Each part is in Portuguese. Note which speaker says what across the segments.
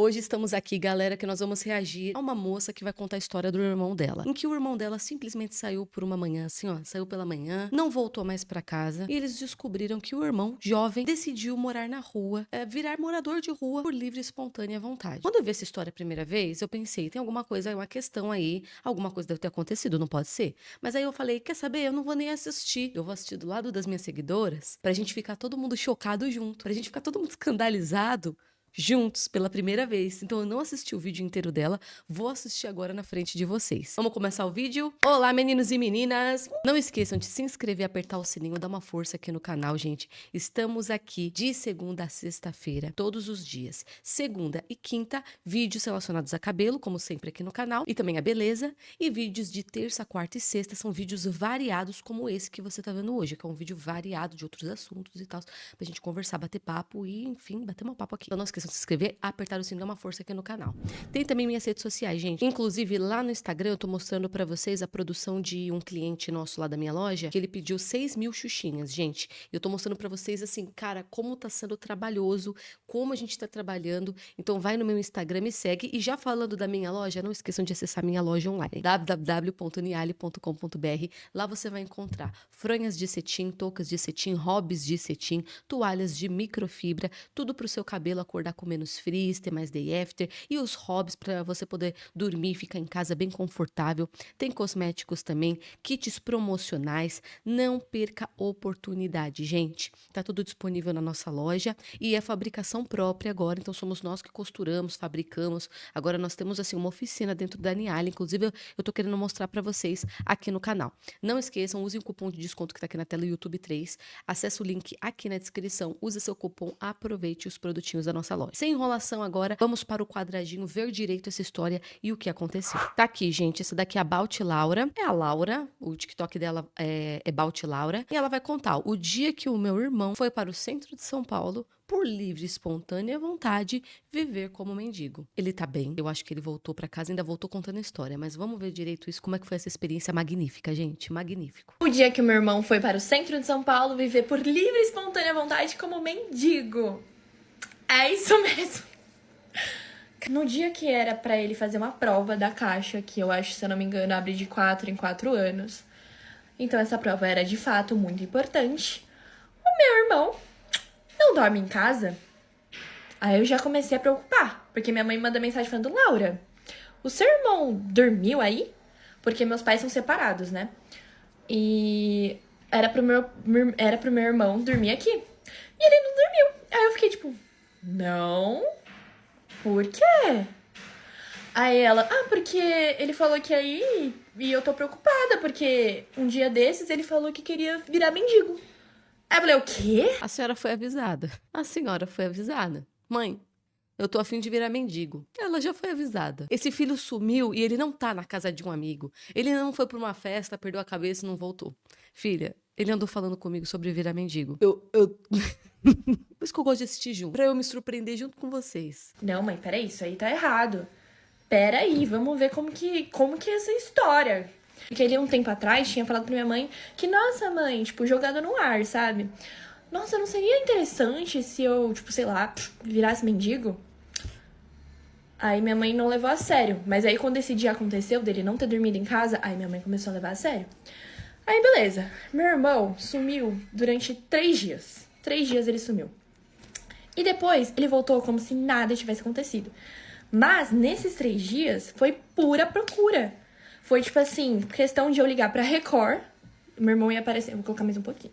Speaker 1: Hoje estamos aqui, galera, que nós vamos reagir a uma moça que vai contar a história do irmão dela. Em que o irmão dela simplesmente saiu por uma manhã, assim, ó, saiu pela manhã, não voltou mais pra casa, e eles descobriram que o irmão, jovem, decidiu morar na rua, virar morador de rua por livre e espontânea vontade. Quando eu vi essa história a primeira vez, eu pensei, tem alguma coisa, uma questão aí, alguma coisa deve ter acontecido, não pode ser? Mas aí eu falei, quer saber, eu não vou nem assistir, eu vou assistir do lado das minhas seguidoras, pra gente ficar todo mundo chocado junto, pra gente ficar todo mundo escandalizado, juntos pela primeira vez. Então eu não assisti o vídeo inteiro dela, vou assistir agora na frente de vocês. Vamos começar o vídeo? Olá, meninos e meninas! Não esqueçam de se inscrever, apertar o sininho, dar uma força aqui no canal, gente. Estamos aqui de segunda a sexta-feira, todos os dias. Segunda e quinta, vídeos relacionados a cabelo, como sempre aqui no canal, e também a beleza. E vídeos de terça, quarta e sexta são vídeos variados, como esse que você tá vendo hoje, que é um vídeo variado de outros assuntos e tal, pra gente conversar, bater papo e, enfim, bater um papo aqui. Então não esqueçam de se inscrever, apertar o sininho, dar uma força aqui no canal. Tem também minhas redes sociais, gente. Inclusive, lá no Instagram, eu tô mostrando pra vocês a produção de um cliente nosso lá da minha loja, que ele pediu 6.000 xuxinhas, gente. Eu tô mostrando pra vocês, assim, cara, como tá sendo trabalhoso, como a gente tá trabalhando. Então, vai no meu Instagram, me segue. E já falando da minha loja, não esqueçam de acessar minha loja online, www.niale.com.br. Lá você vai encontrar fronhas de cetim, toucas de cetim, hobbies de cetim, toalhas de microfibra, tudo pro seu cabelo acordar com menos frizz, ter mais day after, e os hobbies para você poder dormir, ficar em casa bem confortável. Tem cosméticos também, kits promocionais. Não perca oportunidade, gente. Tá tudo disponível na nossa loja e é fabricação própria agora, então somos nós que costuramos, fabricamos. Agora nós temos assim uma oficina dentro da Niale, inclusive eu tô querendo mostrar para vocês aqui no canal. Não esqueçam, usem o cupom de desconto que tá aqui na tela, YouTube 3. Acesse o link aqui na descrição, use seu cupom, aproveite os produtinhos da nossa loja. Sem enrolação agora, vamos para o quadradinho ver direito essa história e o que aconteceu. Tá aqui, gente, essa daqui é a About Laura. É a Laura, o TikTok dela é About Laura. E ela vai contar o dia que o meu irmão foi para o centro de São Paulo por livre e espontânea vontade, viver como mendigo. Ele tá bem, eu acho que ele voltou pra casa, ainda voltou contando a história, mas vamos ver direito isso, como é que foi essa experiência magnífica, gente, magnífico.
Speaker 2: O dia que o meu irmão foi para o centro de São Paulo viver por livre e espontânea vontade como mendigo. É isso mesmo. No dia que era pra ele fazer uma prova da Caixa, que eu acho, se eu não me engano, abre de 4 em 4 anos. Então essa prova era de fato muito importante. O meu irmão não dorme em casa. Aí eu já comecei a preocupar, porque minha mãe manda mensagem falando: Laura, o seu irmão dormiu aí? Porque meus pais são separados, né? E era pro meu irmão dormir aqui. E ele não dormiu. Aí eu fiquei tipo, não, por quê? Aí ela, porque ele falou que aí, e eu tô preocupada, porque um dia desses ele falou que queria virar mendigo. Aí eu falei, o quê?
Speaker 1: A senhora foi avisada. A senhora foi avisada. Mãe, eu tô a fim de virar mendigo. Ela já foi avisada. Esse filho sumiu e ele não tá na casa de um amigo. Ele não foi pra uma festa, perdeu a cabeça e não voltou. Filha, ele andou falando comigo sobre virar mendigo. Por isso que eu gosto de assistir junto, pra eu me surpreender junto com vocês.
Speaker 2: Não, mãe, peraí, isso aí tá errado. Peraí, vamos ver como que é essa história. Porque ele, um tempo atrás, tinha falado pra minha mãe que, nossa, mãe, tipo, jogado no ar, sabe? Nossa, não seria interessante se eu, tipo, sei lá, virasse mendigo? Aí minha mãe não levou a sério. Mas aí quando esse dia aconteceu, dele não ter dormido em casa, aí minha mãe começou a levar a sério. Aí beleza, meu irmão sumiu durante 3 dias. 3 dias ele sumiu. E depois ele voltou como se nada tivesse acontecido. Mas nesses 3 dias foi pura procura. Foi tipo assim, questão de eu ligar pra Record. Meu irmão ia aparecer, vou colocar mais um pouquinho.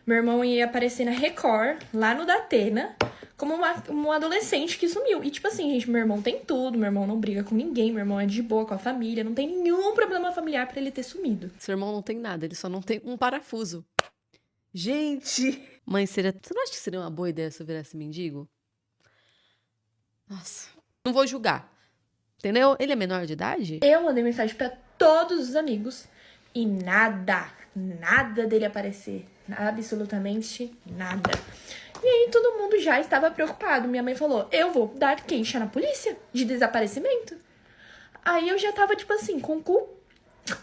Speaker 2: Meu irmão ia aparecer na Record, lá no Datena, como um adolescente que sumiu. E tipo assim, gente, meu irmão tem tudo, meu irmão não briga com ninguém, meu irmão é de boa com a família, não tem nenhum problema familiar pra ele ter sumido.
Speaker 1: Seu irmão não tem nada, ele só não tem um parafuso. Gente! Mãe, você não acha que seria uma boa ideia se eu virasse mendigo? Nossa, não vou julgar, entendeu? Ele é menor de idade?
Speaker 2: Eu mandei mensagem pra todos os amigos e nada dele aparecer. Absolutamente nada. E aí todo mundo já estava preocupado. Minha mãe falou, eu vou dar queixa na polícia de desaparecimento. Aí eu já tava, tipo assim, com o cu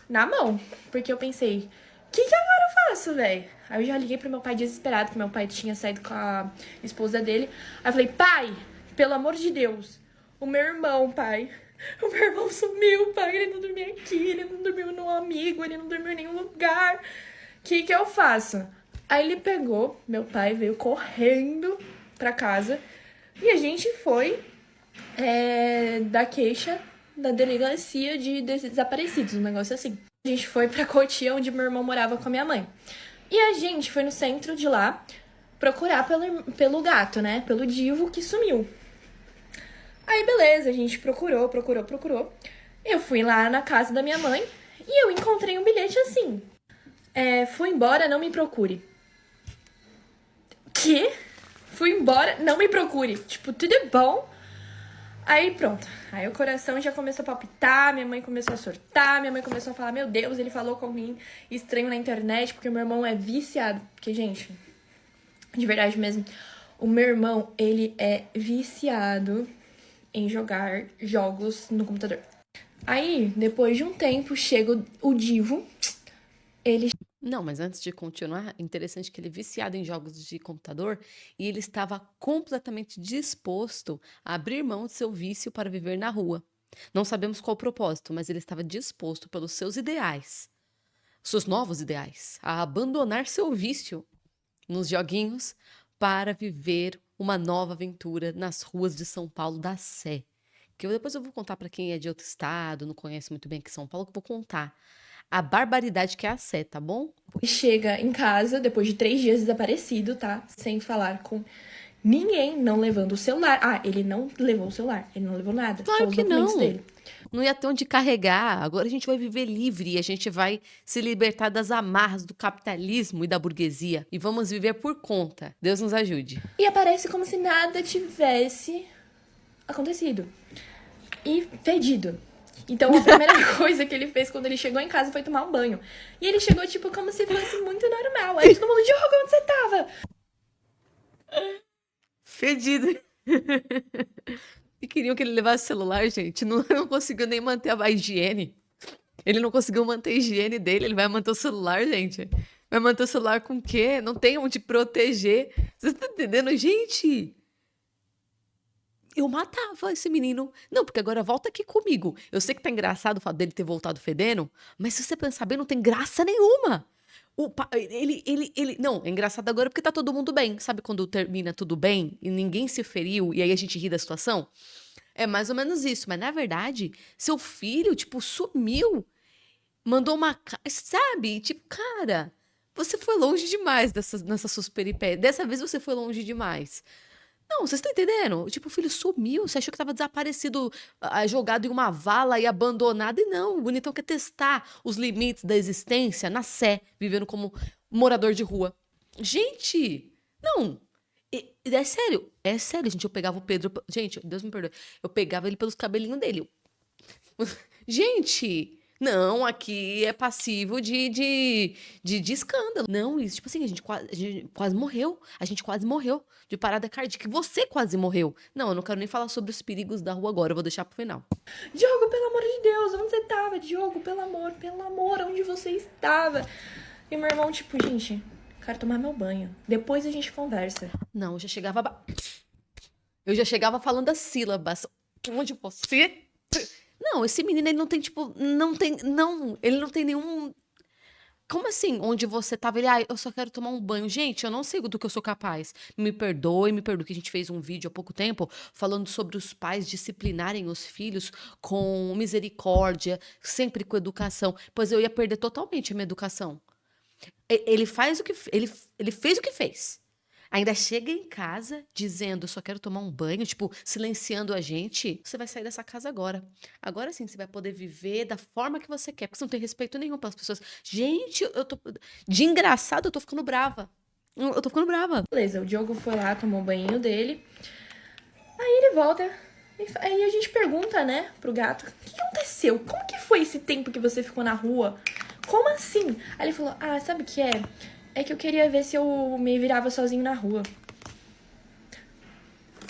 Speaker 2: na mão. Porque eu pensei, o que agora eu faço, velho? Aí eu já liguei pro meu pai desesperado, que meu pai tinha saído com a esposa dele. Aí eu falei, pai, pelo amor de Deus, O meu irmão, pai. O meu irmão sumiu, pai. Ele não dormia aqui, ele não dormiu no amigo, ele não dormiu em nenhum lugar. O que eu faço? Aí ele pegou, meu pai veio correndo pra casa e a gente foi dar queixa da delegacia de desaparecidos, um negócio assim. A gente foi pra Cotia, onde meu irmão morava com a minha mãe. E a gente foi no centro de lá procurar pelo gato, né? Pelo Divo que sumiu. Aí, beleza, a gente procurou. Eu fui lá na casa da minha mãe e eu encontrei um bilhete assim. Fui embora, não me procure. Que? Fui embora, não me procure. Tipo, tudo é bom. Aí, pronto. Aí o coração já começou a palpitar, minha mãe começou a surtar, minha mãe começou a falar, meu Deus, ele falou com alguém estranho na internet, porque o meu irmão é viciado. Porque, gente, de verdade mesmo, o meu irmão, ele é viciado em jogar jogos no computador. Aí, depois de um tempo, chega o Divo, ele...
Speaker 1: Não, mas antes de continuar, interessante que ele é viciado em jogos de computador e ele estava completamente disposto a abrir mão de seu vício para viver na rua. Não sabemos qual o propósito, mas ele estava disposto pelos seus ideais, seus novos ideais, a abandonar seu vício nos joguinhos para viver uma nova aventura nas ruas de São Paulo da Sé. Depois eu vou contar para quem é de outro estado, não conhece muito bem aqui São Paulo, que eu vou contar a barbaridade que é a Sé, tá bom?
Speaker 2: chega em casa, depois de 3 dias desaparecido, tá? Sem falar com ninguém, não levando o celular. Ah, ele não levou o celular, ele não levou nada. Só
Speaker 1: Claro
Speaker 2: os
Speaker 1: que
Speaker 2: documentos
Speaker 1: não.
Speaker 2: dele.
Speaker 1: Não ia ter onde carregar. Agora a gente vai viver livre e a gente vai se libertar das amarras do capitalismo e da burguesia. E vamos viver por conta. Deus nos ajude.
Speaker 2: E aparece como se nada tivesse acontecido. E fedido. Então a primeira coisa que ele fez quando ele chegou em casa foi tomar um banho. E ele chegou, tipo, como se fosse muito normal. Aí todo mundo, Diogo, onde você tava?
Speaker 1: Fedido. E queriam que ele levasse o celular, gente. Não conseguiu nem manter a higiene. Ele não conseguiu manter a higiene dele. Ele vai manter o celular, gente. Vai manter o celular com o quê? Não tem onde proteger. Vocês estão entendendo? Gente, eu matava esse menino. Não, porque agora volta aqui comigo. Eu sei que tá engraçado o fato dele ter voltado fedendo, mas se você pensar bem, não tem graça nenhuma. Não, é engraçado agora porque tá todo mundo bem. Sabe quando termina tudo bem e ninguém se feriu e aí a gente ri da situação? É mais ou menos isso. Mas na verdade, seu filho, tipo, sumiu. Mandou sabe? Tipo, cara, você foi longe demais nessas suas peripécias. Dessa vez você foi longe demais. Não, vocês estão entendendo? Tipo, o filho sumiu, você achou que tava desaparecido, jogado em uma vala e abandonado. E não, o bonitão quer testar os limites da existência na Sé, vivendo como morador de rua. Gente, não. É sério, gente. Eu pegava o Pedro. Gente, Deus me perdoe. Eu pegava ele pelos cabelinhos dele. Gente, não, aqui é passivo de escândalo. Não, isso, tipo assim, a gente quase morreu. A gente quase morreu de parada cardíaca. Você quase morreu. Não, eu não quero nem falar sobre os perigos da rua agora, eu vou deixar pro final.
Speaker 2: Diogo, pelo amor de Deus, onde você tava? Diogo, pelo amor, onde você estava? E meu irmão, tipo, gente, quero tomar meu banho. Depois a gente conversa.
Speaker 1: Não, eu já chegava falando as sílabas. Onde você... Não, esse menino, ele não tem, tipo, ele não tem nenhum... Como assim? Onde você tava? Ele, eu só quero tomar um banho. Gente, eu não sei do que eu sou capaz. Me perdoe, que a gente fez um vídeo há pouco tempo falando sobre os pais disciplinarem os filhos com misericórdia, sempre com educação. Pois eu ia perder totalmente a minha educação. Ele fez o que fez. Ainda chega em casa dizendo, só quero tomar um banho, tipo, silenciando a gente. Você vai sair dessa casa agora. Agora sim, você vai poder viver da forma que você quer, porque você não tem respeito nenhum pelas pessoas. Gente, de engraçado, eu tô ficando brava. Eu tô ficando brava.
Speaker 2: Beleza, o Diogo foi lá, tomou o banho dele. Aí ele volta. Aí a gente pergunta, né, pro gato, o que aconteceu? Como que foi esse tempo que você ficou na rua? Como assim? Aí ele falou, sabe o que é? É que eu queria ver se eu me virava sozinho na rua.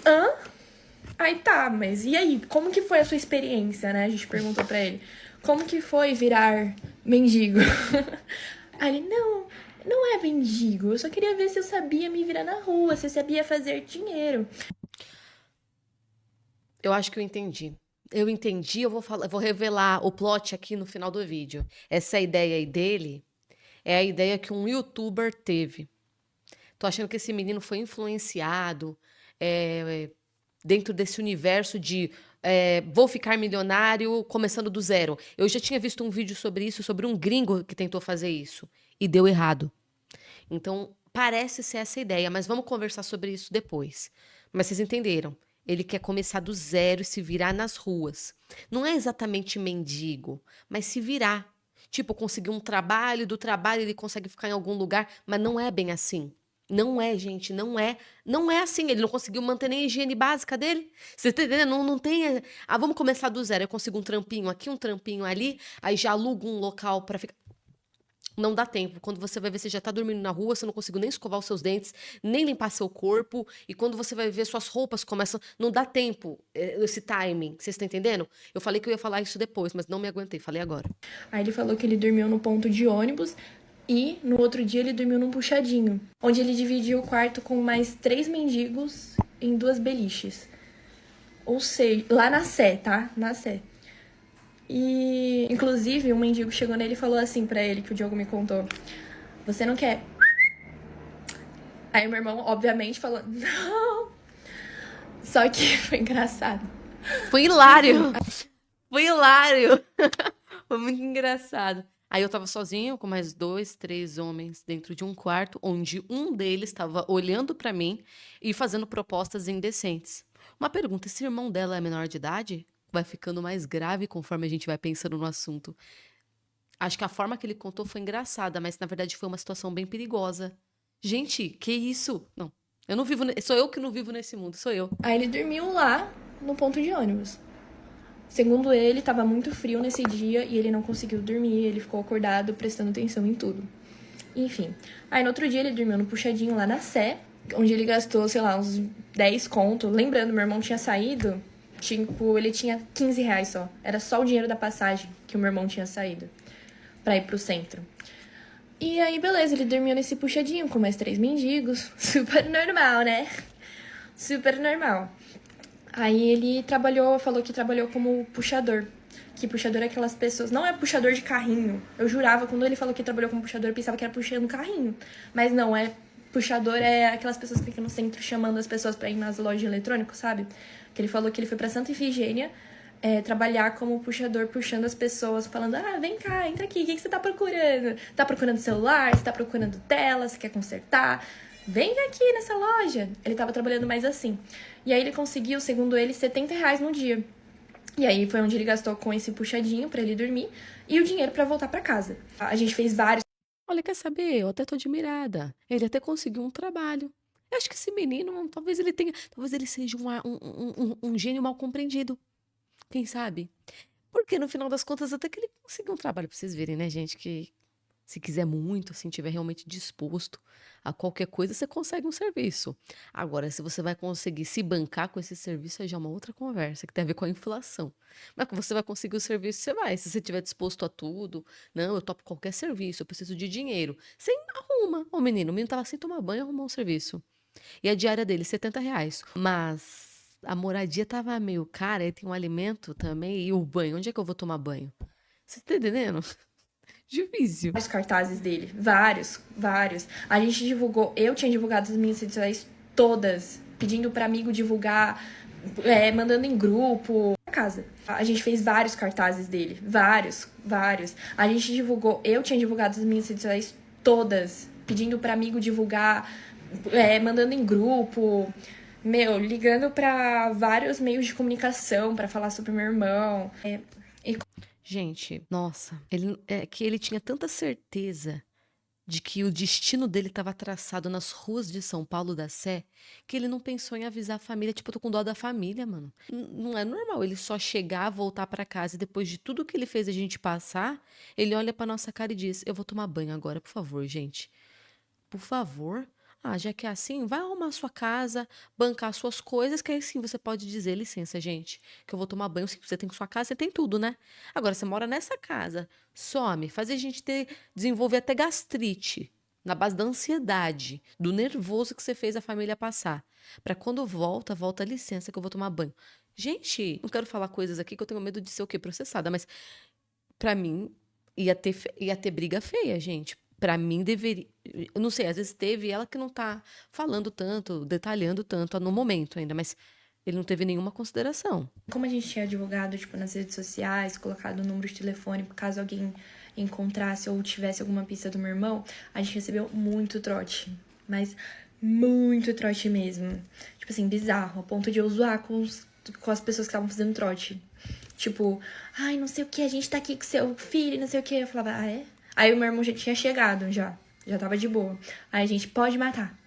Speaker 2: Hã? Aí tá, mas e aí? Como que foi a sua experiência, né? A gente perguntou pra ele. Como que foi virar mendigo? Aí ele, não é mendigo. Eu só queria ver se eu sabia me virar na rua, se eu sabia fazer dinheiro.
Speaker 1: Eu acho que eu entendi. Eu entendi, eu vou revelar o plot aqui no final do vídeo. Essa ideia aí dele é a ideia que um youtuber teve. Tô achando que esse menino foi influenciado é, dentro desse universo de vou ficar milionário começando do zero. Eu já tinha visto um vídeo sobre isso, sobre um gringo que tentou fazer isso e deu errado. Então, parece ser essa ideia, mas vamos conversar sobre isso depois. Mas vocês entenderam? Ele quer começar do zero e se virar nas ruas. Não é exatamente mendigo, mas se virar. Tipo, conseguir um trabalho, do trabalho ele consegue ficar em algum lugar, mas não é bem assim. Não é, gente, não é. Não é assim. Ele não conseguiu manter nem a higiene básica dele. Você tá entendendo? Não tem. Vamos começar do zero. Eu consigo um trampinho aqui, um trampinho ali, aí já alugo um local para ficar. Não dá tempo. Quando você vai ver, você já tá dormindo na rua, você não conseguiu nem escovar os seus dentes, nem limpar seu corpo. E quando você vai ver, suas roupas começam. Não dá tempo, esse timing. Vocês estão entendendo? Eu falei que eu ia falar isso depois, mas não me aguentei. Falei agora.
Speaker 2: Aí ele falou que ele dormiu no ponto de ônibus e no outro dia ele dormiu num puxadinho, onde ele dividiu o quarto com mais 3 mendigos em 2 beliches. Ou seja, lá na Sé, tá? Na Sé. E, inclusive, um mendigo chegou nele e falou assim pra ele, que o Diogo me contou: Você não quer? Aí meu irmão, obviamente, falou: Não. Só que foi engraçado.
Speaker 1: Foi hilário! Foi hilário! Foi muito engraçado. Aí eu tava sozinho com mais 2, 3 homens dentro de um quarto, onde um deles estava olhando pra mim e fazendo propostas indecentes. Uma pergunta: esse irmão dela é menor de idade? Vai ficando mais grave conforme a gente vai pensando no assunto. Acho que a forma que ele contou foi engraçada, mas na verdade foi uma situação bem perigosa. Gente, que isso? Não, eu não vivo. Sou eu que não vivo nesse mundo, sou eu.
Speaker 2: Aí ele dormiu lá no ponto de ônibus. Segundo ele, estava muito frio nesse dia e ele não conseguiu dormir, ele ficou acordado prestando atenção em tudo. Enfim. Aí no outro dia ele dormiu no puxadinho lá na Sé, onde ele gastou, sei lá, uns 10 conto. Lembrando, meu irmão tinha saído, tipo, ele tinha 15 reais só. Era só o dinheiro da passagem que o meu irmão tinha saído pra ir pro centro. E aí, beleza, ele dormiu nesse puxadinho com mais 3 mendigos. Super normal, né? Super normal. Aí ele falou que trabalhou como puxador. Que puxador é aquelas pessoas. Não é puxador de carrinho. Eu jurava, quando ele falou que trabalhou como puxador, eu pensava que era puxando carrinho. Mas não, puxador é aquelas pessoas que ficam no centro chamando as pessoas pra ir nas lojas de eletrônico, sabe? Que ele falou que ele foi pra Santa Ifigênia trabalhar como puxador, puxando as pessoas, falando: vem cá, entra aqui, o que você tá procurando? Tá procurando celular? Você tá procurando tela? Você quer consertar? Vem aqui nessa loja. Ele tava trabalhando mais assim. E aí ele conseguiu, segundo ele, 70 reais no dia. E aí foi onde ele gastou com esse puxadinho pra ele dormir e o dinheiro pra voltar pra casa. A gente fez vários.
Speaker 1: Olha, quer saber? Eu até tô admirada. Ele até conseguiu um trabalho. Eu acho que esse menino, talvez ele seja um gênio mal compreendido. Quem sabe? Porque no final das contas, até que ele conseguiu um trabalho pra vocês verem, né, gente? Que se quiser muito, assim, tiver realmente disposto a qualquer coisa, você consegue um serviço. Agora, se você vai conseguir se bancar com esse serviço, aí já é uma outra conversa, que tem a ver com a inflação. Mas que você vai conseguir o serviço, você vai. Se você estiver disposto a tudo, não, eu topo qualquer serviço, eu preciso de dinheiro. Você arruma. O menino tava sem tomar banho, arrumou um serviço. E a diária dele, 70 reais. Mas a moradia tava meio cara, aí tem um alimento também, e o banho. Onde é que eu vou tomar banho? Você tá entendendo? Difícil.
Speaker 2: Vários cartazes dele. Vários, vários. A gente divulgou, eu tinha divulgado as minhas redes sociais todas, pedindo pra amigo divulgar, mandando em grupo. Na casa. A gente fez vários cartazes dele. Vários, vários. A gente divulgou, eu tinha divulgado as minhas redes sociais todas, pedindo pra amigo divulgar, mandando em grupo. Ligando pra vários meios de comunicação pra falar sobre meu irmão.
Speaker 1: Gente, nossa, ele tinha tanta certeza de que o destino dele estava traçado nas ruas de São Paulo da Sé, que ele não pensou em avisar a família. Tipo, eu tô com dó da família, mano. Não é normal ele só chegar, voltar pra casa e depois de tudo que ele fez a gente passar, ele olha pra nossa cara e diz: eu vou tomar banho agora, por favor, gente. Por favor. Já que é assim, vai arrumar sua casa, bancar suas coisas, que aí sim você pode dizer: licença, gente, que eu vou tomar banho. Sim, você tem sua casa, você tem tudo, né? Agora, você mora nessa casa, some, faz a gente desenvolver até gastrite, na base da ansiedade, do nervoso que você fez a família passar. Pra quando volta, licença, que eu vou tomar banho. Gente, não quero falar coisas aqui que eu tenho medo de ser o quê? Processada, mas pra mim ia ter briga feia, gente. Pra mim deveria. Eu não sei, às vezes teve ela que não tá falando tanto, detalhando tanto no momento ainda, mas ele não teve nenhuma consideração.
Speaker 2: Como a gente tinha divulgado, tipo, nas redes sociais, colocado o número de telefone, caso alguém encontrasse ou tivesse alguma pista do meu irmão, a gente recebeu muito trote. Mas muito trote mesmo. Tipo assim, bizarro, a ponto de eu zoar com as pessoas que estavam fazendo trote. Tipo, ai, não sei o que, a gente tá aqui com seu filho, não sei o que. Eu falava, ah, é? Aí o meu irmão já tinha chegado, já tava de boa. Aí a gente, pode matar.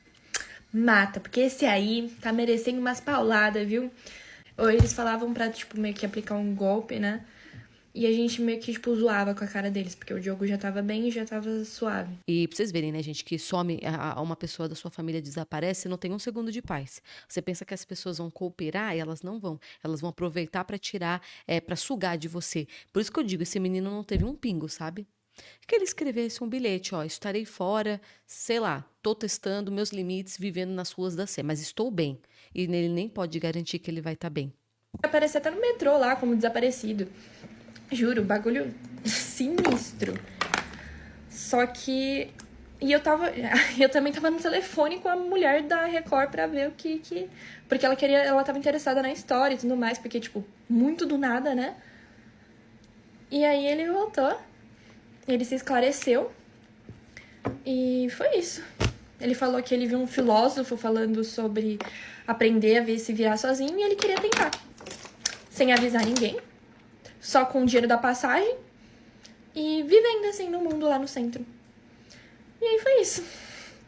Speaker 2: Mata, porque esse aí tá merecendo umas pauladas, viu? Ou eles falavam pra, tipo, meio que aplicar um golpe, né? E a gente meio que, tipo, zoava com a cara deles, porque o Diogo já tava bem e já tava suave.
Speaker 1: E pra vocês verem, né, gente, que some uma pessoa da sua família desaparece, não tem um segundo de paz. Você pensa que as pessoas vão cooperar e elas não vão. Elas vão aproveitar pra tirar, pra sugar de você. Por isso que eu digo, esse menino não teve um pingo, sabe? Que ele escrevesse um bilhete, ó, estarei fora, sei lá, tô testando meus limites, vivendo nas ruas da Sé, mas estou bem. E ele nem pode garantir que ele vai estar bem.
Speaker 2: Apareceu até no metrô lá, como desaparecido. Juro, bagulho sinistro. Só que... E eu também tava no telefone com a mulher da Record pra ver o que... Porque ela tava interessada na história e tudo mais, porque, tipo, muito do nada, né? E aí ele voltou, ele se esclareceu e foi isso. Ele falou que ele viu um filósofo falando sobre aprender a ver se virar sozinho e ele queria tentar. Sem avisar ninguém, só com o dinheiro da passagem e vivendo assim no mundo lá no centro. E aí foi isso.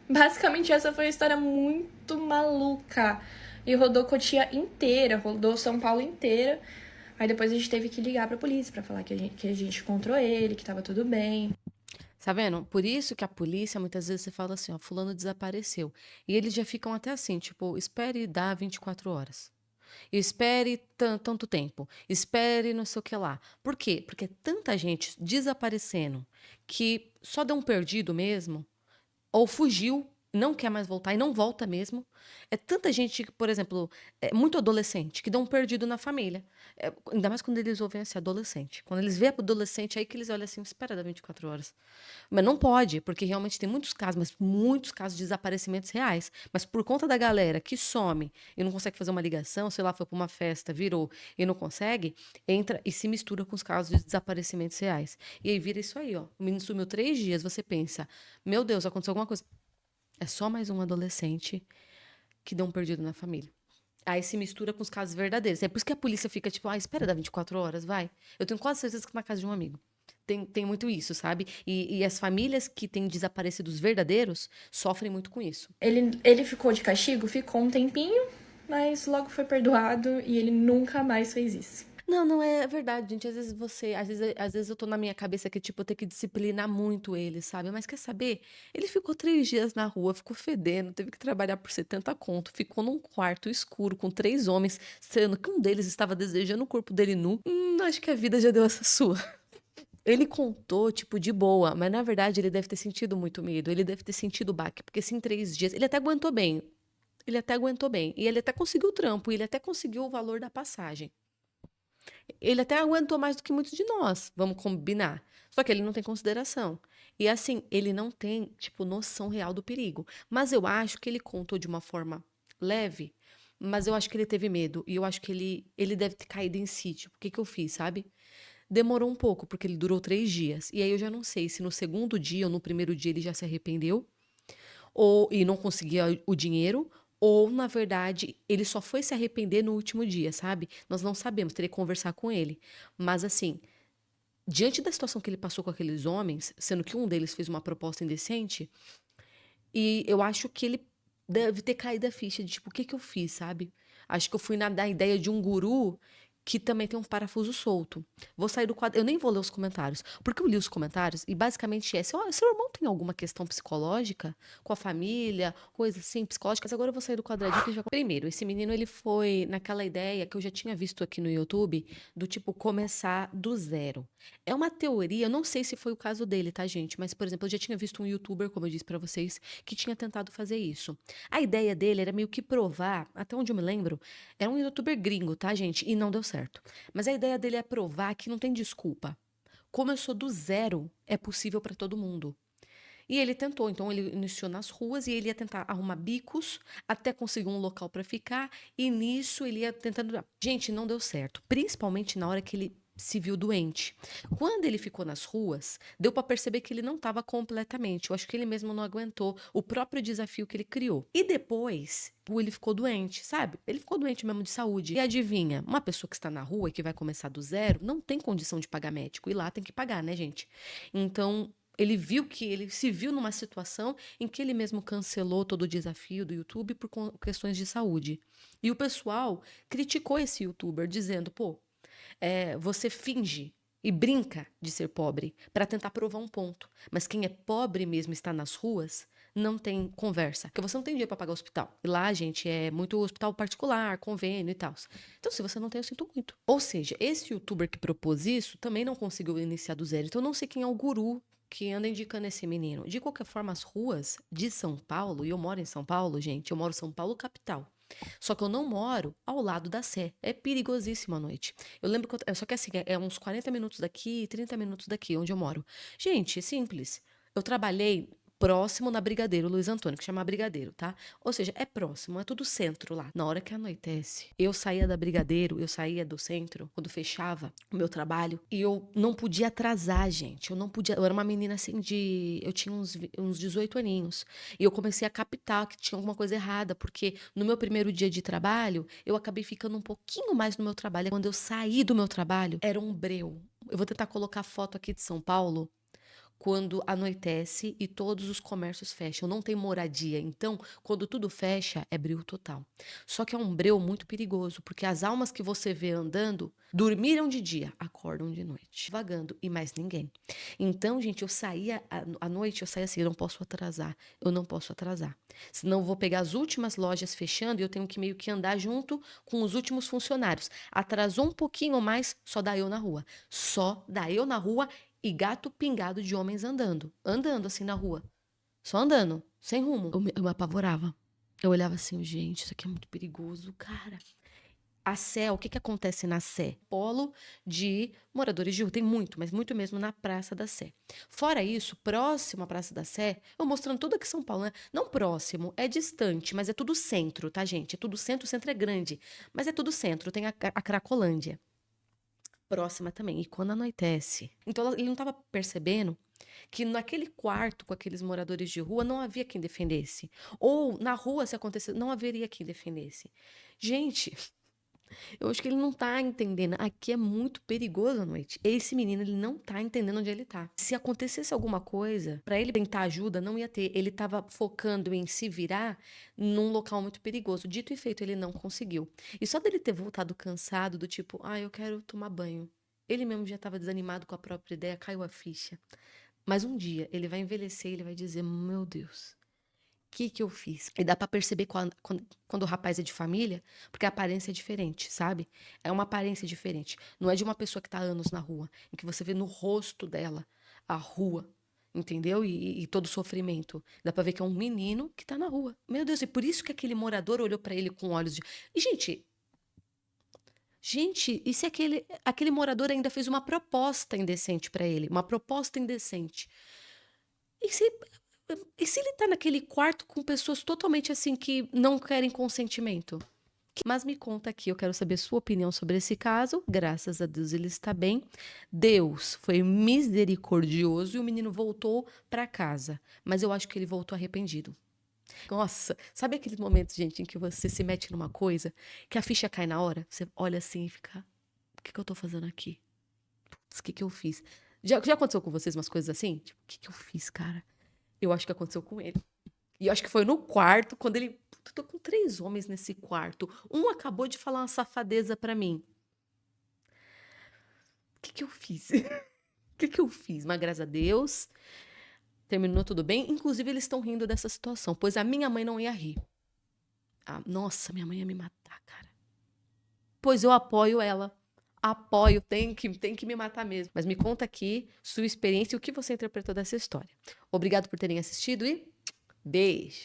Speaker 2: Basicamente essa foi uma história muito maluca. E rodou Cotia inteira, rodou São Paulo inteira. Aí depois a gente teve que ligar pra polícia pra falar que a gente encontrou ele, que tava tudo bem.
Speaker 1: Tá vendo? Por isso que a polícia, muitas vezes você fala assim, ó, fulano desapareceu. E eles já ficam até assim, tipo, espere dar 24 horas. Espere tanto tempo. Espere não sei o que lá. Por quê? Porque é tanta gente desaparecendo que só deu um perdido mesmo, ou fugiu, não quer mais voltar e não volta mesmo. É tanta gente que, por exemplo, é muito adolescente que dão um perdido na família. Ainda mais quando eles ouvem assim, adolescente. Quando eles veem adolescente, aí que eles olham assim, espera dar 24 horas. Mas não pode, porque realmente tem muitos casos, mas muitos casos de desaparecimentos reais. Mas por conta da galera que some e não consegue fazer uma ligação, sei lá, foi para uma festa, virou e não consegue, entra e se mistura com os casos de desaparecimentos reais. E aí vira isso aí, ó. O menino sumiu 3 dias, você pensa, meu Deus, aconteceu alguma coisa. É só mais um adolescente que deu um perdido na família. Aí se mistura com os casos verdadeiros. É por isso que a polícia fica tipo, espera dar 24 horas, vai. Eu tenho quase certeza que na casa de um amigo. Tem muito isso, sabe? E as famílias que têm desaparecidos verdadeiros sofrem muito com isso.
Speaker 2: Ele ficou de castigo? Ficou um tempinho, mas logo foi perdoado e ele nunca mais fez isso.
Speaker 1: Não, é verdade, gente. Às vezes eu tô na minha cabeça que, tipo, eu tenho que disciplinar muito ele, sabe? Mas quer saber? Ele ficou 3 dias na rua, ficou fedendo, teve que trabalhar por 70 conto, ficou num quarto escuro com 3 homens, sendo que um deles estava desejando o corpo dele nu. Acho que a vida já deu essa sua. Ele contou, tipo, de boa, mas na verdade ele deve ter sentido muito medo, ele deve ter sentido o baque, porque se em 3 dias. Ele até aguentou bem. Ele até aguentou bem. E ele até conseguiu o trampo, ele até conseguiu o valor da passagem. Ele até aguentou mais do que muitos de nós, vamos combinar. Só que ele não tem consideração. E assim, ele não tem, tipo, noção real do perigo. Mas eu acho que ele contou de uma forma leve, mas eu acho que ele teve medo. E eu acho que ele deve ter caído em si. Tipo, o que que eu fiz, sabe? Demorou um pouco, porque ele durou 3 dias. E aí eu já não sei se no segundo dia ou no primeiro dia ele já se arrependeu, ou e não conseguia o dinheiro, ou na verdade ele só foi se arrepender no último dia, sabe? Nós não sabemos, teria que conversar com ele. Mas assim, diante da situação que ele passou com aqueles homens, sendo que um deles fez uma proposta indecente, e eu acho que ele deve ter caído a ficha de tipo, o que que eu fiz, sabe? Acho que eu fui na da ideia de um guru que também tem um parafuso solto. Vou sair do quadro. Eu nem vou ler os comentários, porque eu li os comentários e basicamente é: seu irmão tem alguma questão psicológica com a família, coisa assim, psicológica? Mas agora eu vou sair do quadradinho que já... Primeiro, esse menino ele foi naquela ideia que eu já tinha visto aqui no YouTube, do tipo começar do zero. É uma teoria, eu não sei se foi o caso dele, tá, gente? Mas, por exemplo, eu já tinha visto um YouTuber, como eu disse pra vocês, que tinha tentado fazer isso. A ideia dele era meio que provar, até onde eu me lembro, era um youtuber gringo, tá, gente? E não deu certo. Mas a ideia dele é provar que não tem desculpa. Começou do zero, é possível para todo mundo. E ele tentou, então ele iniciou nas ruas e ele ia tentar arrumar bicos até conseguir um local para ficar. E nisso ele ia tentando. Gente, não deu certo. Principalmente na hora que ele se viu doente. Quando ele ficou nas ruas, deu para perceber que ele não estava completamente. Eu acho que ele mesmo não aguentou o próprio desafio que ele criou. E depois, ele ficou doente, sabe? Ele ficou doente mesmo de saúde. E adivinha, uma pessoa que está na rua e que vai começar do zero, não tem condição de pagar médico. E lá tem que pagar, né, gente? Então, ele se viu numa situação em que ele mesmo cancelou todo o desafio do YouTube por questões de saúde. E o pessoal criticou esse YouTuber, dizendo, pô, você finge e brinca de ser pobre para tentar provar um ponto. Mas quem é pobre mesmo está nas ruas, não tem conversa. Porque você não tem dinheiro para pagar o hospital. E lá, gente, é muito hospital particular, convênio e tal. Então, se você não tem, eu sinto muito. Ou seja, esse youtuber que propôs isso também não conseguiu iniciar do zero. Então, eu não sei quem é o guru que anda indicando esse menino. De qualquer forma, as ruas de São Paulo, e eu moro em São Paulo, gente, eu moro em São Paulo, capital. Só que eu não moro ao lado da Sé. É perigosíssimo à noite. Eu lembro que só que assim, é uns 40 minutos daqui, 30 minutos daqui, onde eu moro. Gente, é simples. Eu trabalhei próximo na Brigadeiro, Luiz Antônio, que chama Brigadeiro, tá? Ou seja, é próximo, é tudo centro lá. Na hora que anoitece, eu saía da Brigadeiro, eu saía do centro, quando fechava o meu trabalho, e eu não podia atrasar, gente. Eu não podia. Eu era uma menina assim de. Eu tinha uns 18 aninhos. E eu comecei a captar que tinha alguma coisa errada, porque no meu primeiro dia de trabalho, eu acabei ficando um pouquinho mais no meu trabalho. Quando eu saí do meu trabalho, era um breu. Eu vou tentar colocar foto aqui de São Paulo quando anoitece e todos os comércios fecham. Não tem moradia. Então, quando tudo fecha, é breu total. Só que é um breu muito perigoso, porque as almas que você vê andando dormiram de dia, acordam de noite, vagando e mais ninguém. Então, gente, eu saía à noite, eu saía assim, eu não posso atrasar, eu não posso atrasar. Senão eu vou pegar as últimas lojas fechando e eu tenho que meio que andar junto com os últimos funcionários. Atrasou um pouquinho mais, só dá eu na rua. Só dá eu na rua e gato pingado de homens andando. Andando assim na rua. Só andando, sem rumo. Eu me apavorava. Eu olhava assim, gente, isso aqui é muito perigoso, cara. A Sé, o que que acontece na Sé? Polo de moradores de rua. Tem muito, mas muito mesmo na Praça da Sé. Fora isso, próximo à Praça da Sé, eu mostrando tudo aqui em São Paulo, né? Não próximo, é distante, mas é tudo centro, tá, gente? É tudo centro, o centro é grande, mas é tudo centro. Tem a Cracolândia próxima também. E quando anoitece. Então ele não estava percebendo que naquele quarto com aqueles moradores de rua não havia quem defendesse. Ou na rua, se acontecesse, não haveria quem defendesse. Gente, eu acho que ele não tá entendendo. Aqui é muito perigoso à noite. Esse menino, ele não tá entendendo onde ele tá. Se acontecesse alguma coisa, pra ele tentar ajuda, não ia ter. Ele tava focando em se virar num local muito perigoso. Dito e feito, ele não conseguiu. E só dele ter voltado cansado, do tipo, eu quero tomar banho. Ele mesmo já tava desanimado com a própria ideia, caiu a ficha. Mas um dia, ele vai envelhecer e ele vai dizer, meu Deus, que eu fiz? E dá pra perceber quando o rapaz é de família, porque a aparência é diferente, sabe? É uma aparência diferente. Não é de uma pessoa que tá há anos na rua, em que você vê no rosto dela a rua, entendeu? E todo o sofrimento. Dá pra ver que é um menino que tá na rua. Meu Deus, e por isso que aquele morador olhou pra ele com olhos de... E, gente, e se aquele morador ainda fez uma proposta indecente pra ele? Uma proposta indecente. E se E se ele tá naquele quarto com pessoas totalmente assim que não querem consentimento? Mas me conta aqui, eu quero saber sua opinião sobre esse caso. Graças a Deus ele está bem. Deus foi misericordioso e o menino voltou para casa. Mas eu acho que ele voltou arrependido. Nossa, sabe aqueles momentos, gente, em que você se mete numa coisa, que a ficha cai na hora? Você olha assim e fica: o que eu tô fazendo aqui? Putz, o que eu fiz? Já aconteceu com vocês umas coisas assim? Tipo, o que eu fiz, cara? Eu acho que aconteceu com ele. E eu acho que foi no quarto, quando ele... Tô com 3 homens nesse quarto. Um acabou de falar uma safadeza pra mim. que eu fiz? O que eu fiz? Mas graças a Deus, terminou tudo bem. Inclusive, eles estão rindo dessa situação, pois a minha mãe não ia rir. Nossa, minha mãe ia me matar, cara. Pois eu apoio ela. Apoio, tem que me matar mesmo. Mas me conta aqui sua experiência e o que você interpretou dessa história. Obrigado por terem assistido e beijo!